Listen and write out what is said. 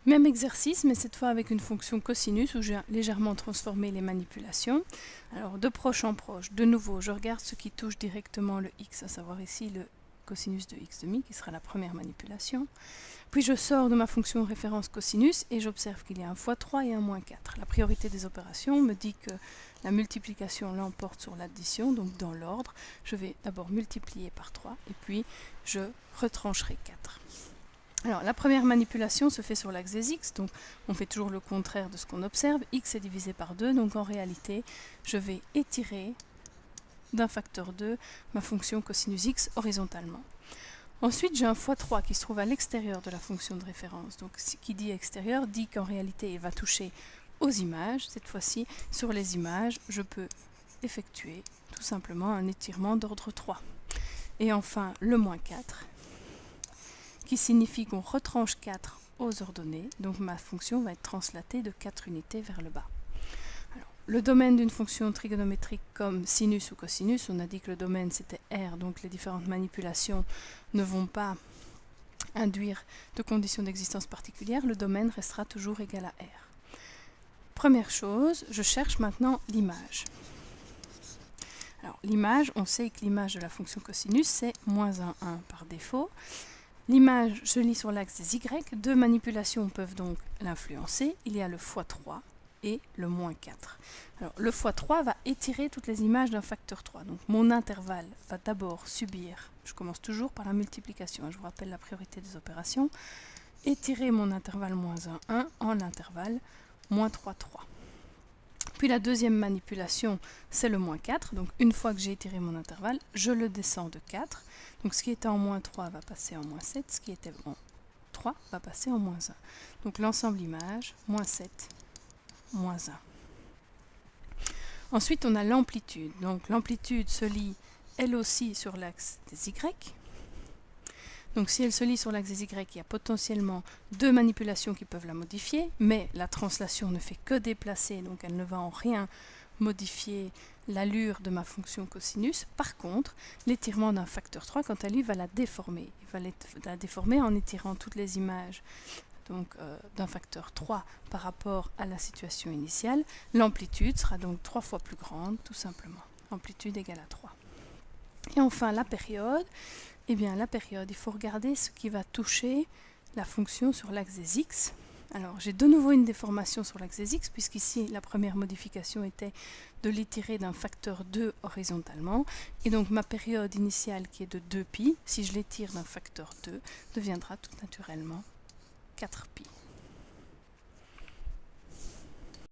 Même exercice, mais cette fois avec une fonction cosinus où j'ai légèrement transformé les manipulations. Alors de proche en proche, de nouveau, je regarde ce qui touche directement le x, à savoir ici le cosinus de x demi, qui sera la première manipulation. Puis je sors de ma fonction référence cosinus et j'observe qu'il y a un x3 et un -4. La priorité des opérations me dit que la multiplication l'emporte sur l'addition, donc dans l'ordre, je vais d'abord multiplier par 3 et puis je retrancherai 4. Alors la première manipulation se fait sur l'axe des x, donc on fait toujours le contraire de ce qu'on observe. X est divisé par 2, donc en réalité je vais étirer d'un facteur 2 ma fonction cosinus x horizontalement. Ensuite, j'ai un x3 qui se trouve à l'extérieur de la fonction de référence. Donc, qui dit extérieur dit qu'en réalité, il va toucher aux images. Cette fois-ci, sur les images, je peux effectuer tout simplement un étirement d'ordre 3. Et enfin, le -4, qui signifie qu'on retranche 4 aux ordonnées. Donc, ma fonction va être translatée de 4 unités vers le bas. Le domaine d'une fonction trigonométrique comme sinus ou cosinus, on a dit que le domaine c'était R, donc les différentes manipulations ne vont pas induire de conditions d'existence particulières, le domaine restera toujours égal à R. Première chose, je cherche maintenant l'image. Alors l'image, on sait que l'image de la fonction cosinus c'est -1 par défaut. L'image, je lis sur l'axe des Y, deux manipulations peuvent donc l'influencer. Il y a le x3 et le -4. Alors, le x3 va étirer toutes les images d'un facteur 3. Donc mon intervalle va d'abord subir, je commence toujours par la multiplication, je vous rappelle la priorité des opérations, étirer mon intervalle -1, 1 en l'intervalle -3, 3. Puis la deuxième manipulation, c'est le -4. Donc une fois que j'ai étiré mon intervalle, je le descends de 4. Donc ce qui était en -3 va passer en -7, ce qui était en 3 va passer en -1. Donc l'ensemble image, -7, -1. Ensuite, on a l'amplitude. Donc l'amplitude se lit elle aussi sur l'axe des Y. Donc si elle se lit sur l'axe des Y, il y a potentiellement deux manipulations qui peuvent la modifier, mais la translation ne fait que déplacer, donc elle ne va en rien modifier l'allure de ma fonction cosinus. Par contre, l'étirement d'un facteur 3, quant à lui, va la déformer. Il va la déformer en étirant toutes les images d'un facteur 3 par rapport à la situation initiale. L'amplitude sera donc 3 fois plus grande, tout simplement. Amplitude égale à 3. Et enfin, la période. Eh bien, la période, il faut regarder ce qui va toucher la fonction sur l'axe des x. Alors, j'ai de nouveau une déformation sur l'axe des x, puisqu'ici, la première modification était de l'étirer d'un facteur 2 horizontalement. Et donc, ma période initiale, qui est de 2π, si je l'étire d'un facteur 2, deviendra tout naturellement 4π.